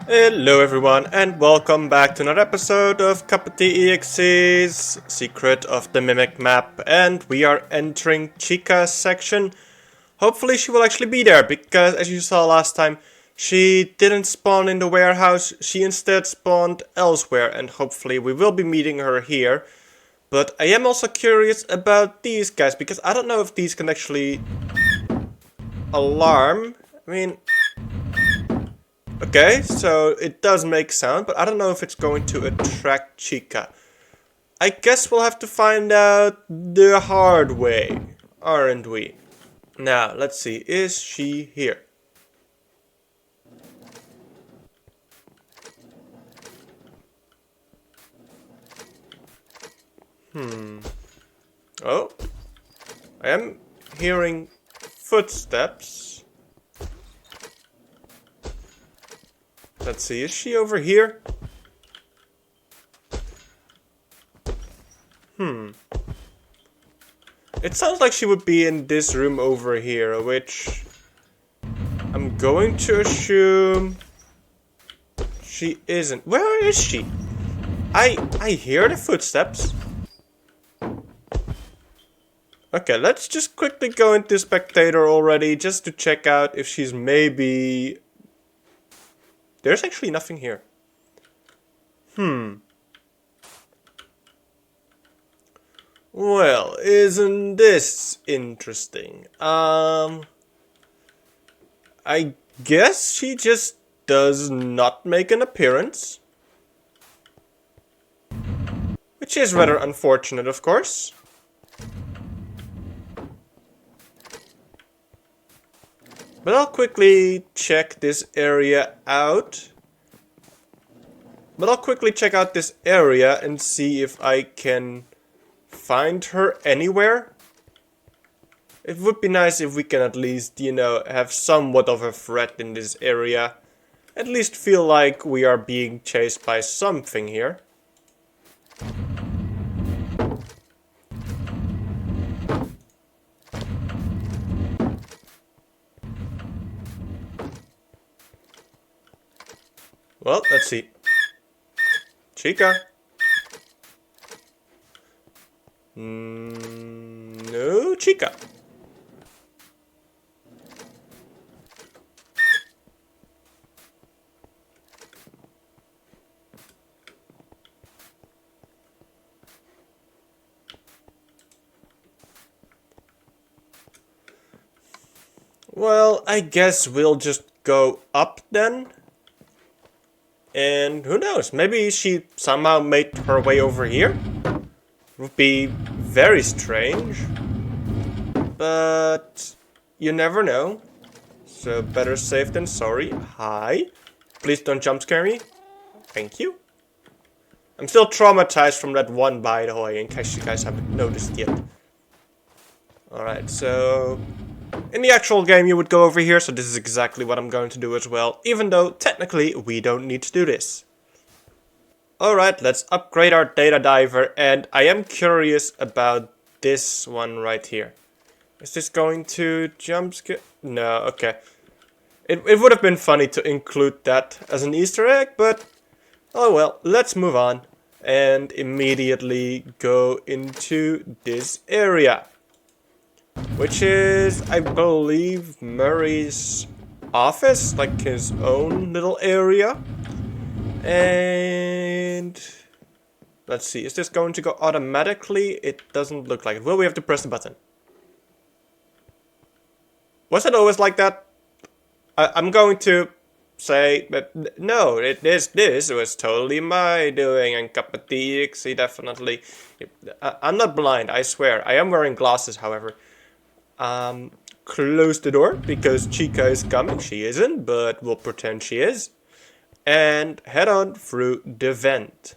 Hello everyone and welcome back to another episode of CuppaTeaExe's Secret of the Mimic Map, and we are entering Chica's section. Hopefully she will actually be there, because as you saw last time, she didn't spawn in the warehouse, she instead spawned elsewhere, and hopefully we will be meeting her here. But I am also curious about these guys, because I don't know if these can actually alarm. Okay, so it does make sound, but I don't know if it's going to attract Chica. I guess we'll have to find out the hard way, aren't we? Now, let's see, is she here? Oh, I am hearing footsteps. Let's see, is she over here? It sounds like she would be in this room over here, which I'm going to assume she isn't. Where is she? I hear the footsteps. Okay, let's just quickly go into spectator already, just to check out if she's maybe... There's actually nothing here. Well, isn't this interesting? I guess she just does not make an appearance. Which is rather unfortunate, of course. But I'll quickly check this area out. And see if I can find her anywhere. It would be nice if we can at least, have somewhat of a threat in this area. At least feel like we are being chased by something here. Well, let's see. Chica. No Chica. Well, I guess we'll just go up then. And who knows, maybe she somehow made her way over here? Would be very strange. But you never know. So better safe than sorry. Hi. Please don't jump scare me. Thank you. I'm still traumatized from that one, by the way, in case you guys haven't noticed yet. Alright, so... in the actual game you would go over here, so this is exactly what I'm going to do as well, even though technically we don't need to do this. Alright, let's upgrade our data diver, and I am curious about this one right here. Is this going to jump scare? No, okay. It would have been funny to include that as an Easter egg, but oh well, let's move on and immediately go into this area. Which is, I believe, Murray's office, like his own little area. And let's see, is this going to go automatically? It doesn't look like it. Will we have to press the button? Was it always like that? I'm going to say that no, this was totally my doing, and CuppaTeaExe definitely. I'm not blind, I swear. I am wearing glasses, however. Close the door, because Chica is coming. She isn't, but we'll pretend she is. And head on through the vent.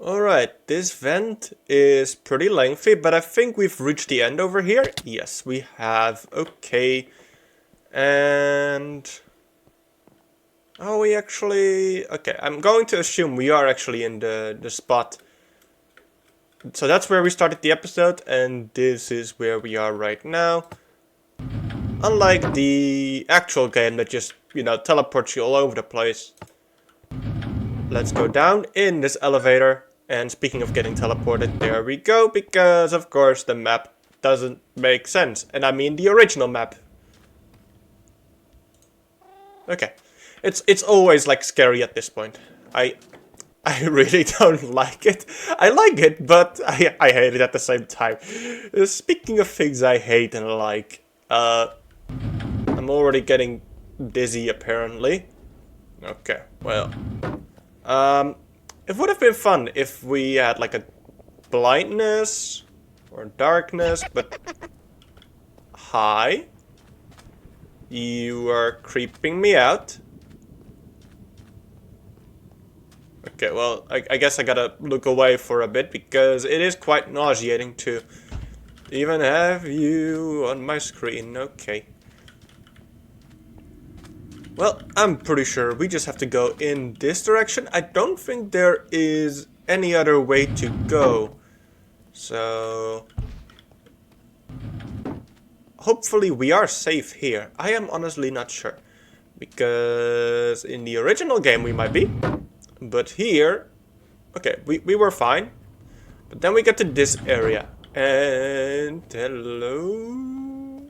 Alright, this vent is pretty lengthy, but I think we've reached the end over here. Yes, we have. Okay. And... oh, we actually... okay, I'm going to assume we are actually in the spot. So that's where we started the episode, and this is where we are right now. Unlike the actual game that just, you know, teleports you all over the place. Let's go down in this elevator. And speaking of getting teleported, there we go. Because, of course, the map doesn't make sense. And I mean the original map. Okay. It's always, like, scary at this point. I really don't like it. I like it, but I hate it at the same time. Speaking of things I hate and like, I'm already getting dizzy apparently. Okay, well, it would have been fun if we had like a blindness or darkness, but hi, you are creeping me out. Okay, well, I guess I gotta look away for a bit because it is quite nauseating to even have you on my screen. Okay. Well, I'm pretty sure we just have to go in this direction. I don't think there is any other way to go. So hopefully we are safe here. I am honestly not sure. Because in the original game we might be. But here, okay, we were fine. But then we get to this area. And hello.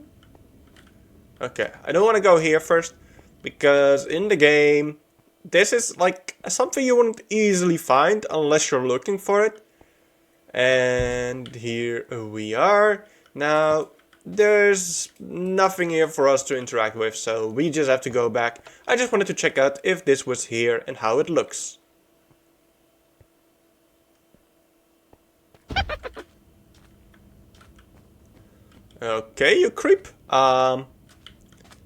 Okay, I don't want to go here first. Because in the game, this is like something you wouldn't easily find unless you're looking for it. And here we are. Now, there's nothing here for us to interact with, so we just have to go back. I just wanted to check out if this was here and how it looks. Okay, you creep.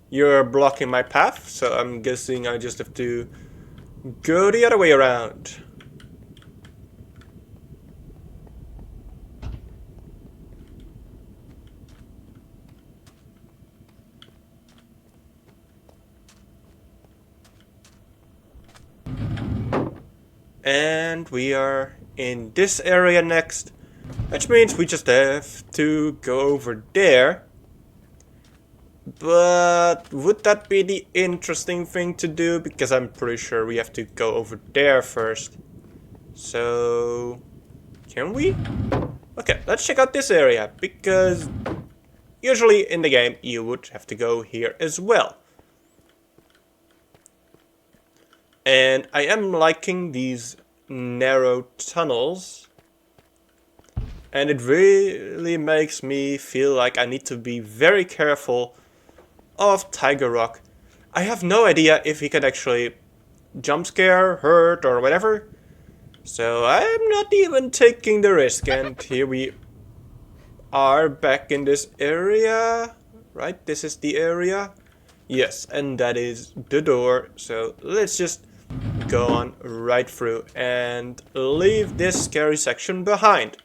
You're blocking my path, so I'm guessing I just have to go the other way around. And we are in this area next, which means we just have to go over there. But would that be the interesting thing to do? Because I'm pretty sure we have to go over there first. So, can we? Okay, let's check out this area, because usually in the game you would have to go here as well. And I am liking these narrow tunnels. And it really makes me feel like I need to be very careful of Tiger Rock. I have no idea if he can actually jump scare, hurt, or whatever. So I'm not even taking the risk. And here we are back in this area. Right? This is the area. Yes, and that is the door. So let's just go on right through and leave this scary section behind.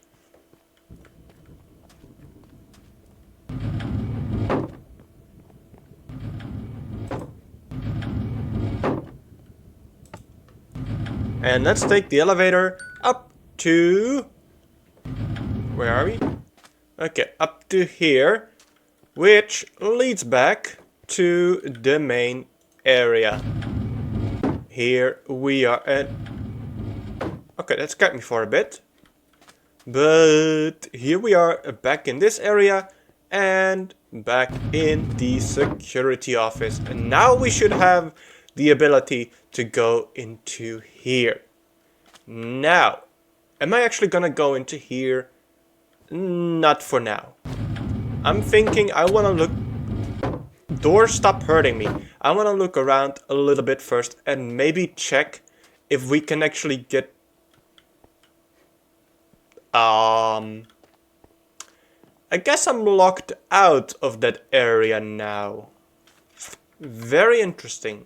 And let's take the elevator up to... Where are we? Okay, up to here, which leads back to the main area. Here we are at... Okay, that scared me for a bit. But here we are back in this area and back in the security office. And now we should have the ability to go into here. Now, am I actually gonna go into here? Not for now. I'm thinking I wanna look... Doors, stop hurting me. I wanna look around a little bit first and maybe check if we can actually get... I guess I'm locked out of that area now. Very interesting.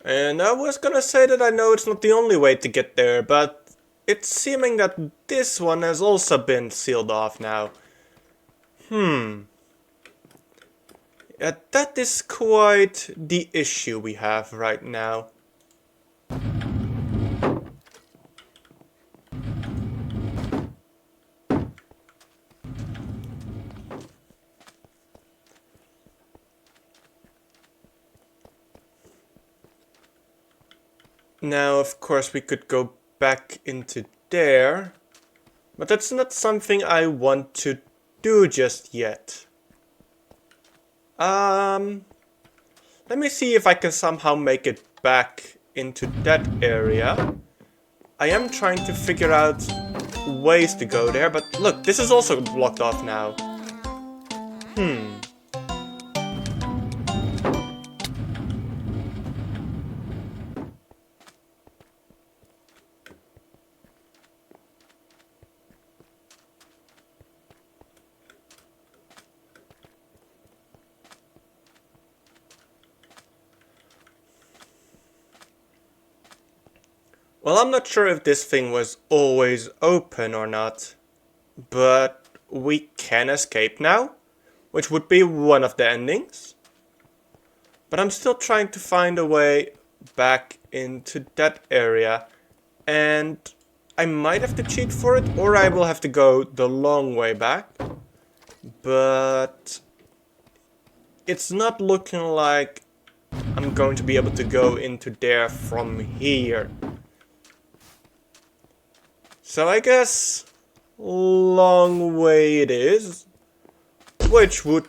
And I was gonna say that I know it's not the only way to get there, but it's seeming that this one has also been sealed off now. That is quite the issue we have right now. Now, of course, we could go back into there, but that's not something I want to do just yet. Let me see if I can somehow make it back into that area. I am trying to figure out ways to go there, but look, this is also blocked off now. Well, I'm not sure if this thing was always open or not, but we can escape now, which would be one of the endings. But I'm still trying to find a way back into that area, and I might have to cheat for it, or I will have to go the long way back. But it's not looking like I'm going to be able to go into there from here. So I guess long way it is, which would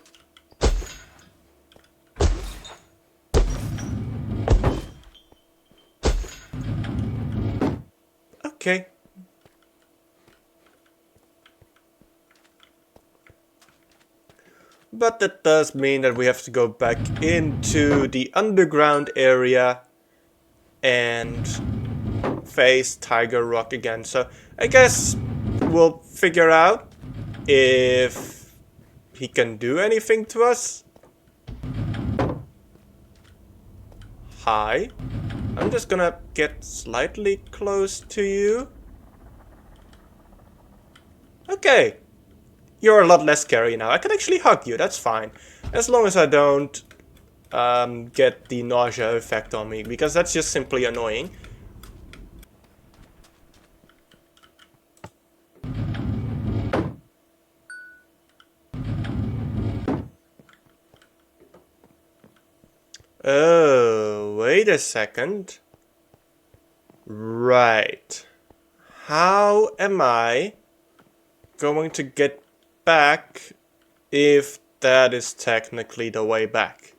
okay. But that does mean that we have to go back into the underground area and face Tiger Rock again. So I guess we'll figure out if he can do anything to us. Hi. I'm just gonna get slightly close to you. Okay. You're a lot less scary now. I can actually hug you, that's fine. As long as I don't get the nausea effect on me, because that's just simply annoying. Oh, wait a second. Right. How am I going to get back if that is technically the way back?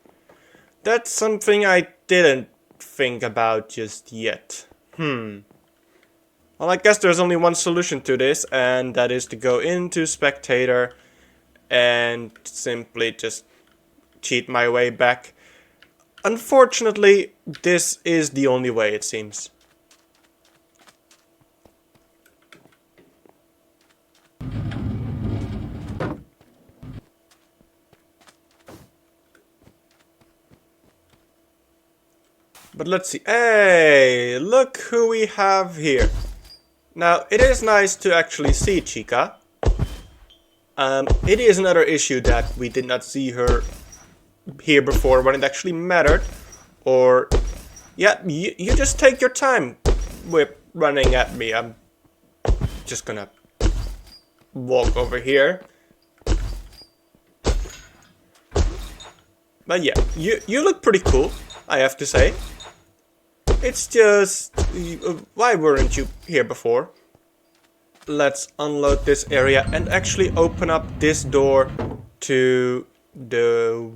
That's something I didn't think about just yet. Well, I guess there's only one solution to this, and that is to go into Spectator and simply just cheat my way back. Unfortunately, this is the only way, it seems. But let's see. Hey, look who we have here. Now, it is nice to actually see Chica. It is another issue that we did not see her here before when it actually mattered. Or, yeah, you just take your time with running at me. I'm just gonna walk over here. But yeah, you look pretty cool, I have to say. It's just, why weren't you here before? Let's unload this area and actually open up this door to the...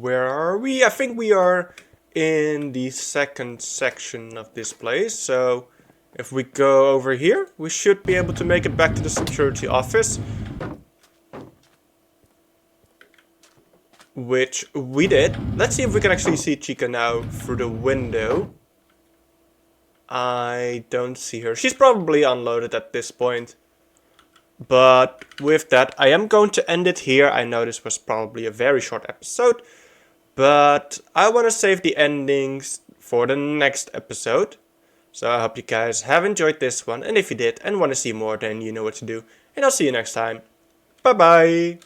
Where are we? I think we are in the second section of this place. So if we go over here, we should be able to make it back to the security office. Which we did. Let's see if we can actually see Chica now through the window. I don't see her. She's probably unloaded at this point. But with that, I am going to end it here. I know this was probably a very short episode. But I want to save the endings for the next episode. So I hope you guys have enjoyed this one. And if you did and want to see more, then you know what to do. And I'll see you next time. Bye bye.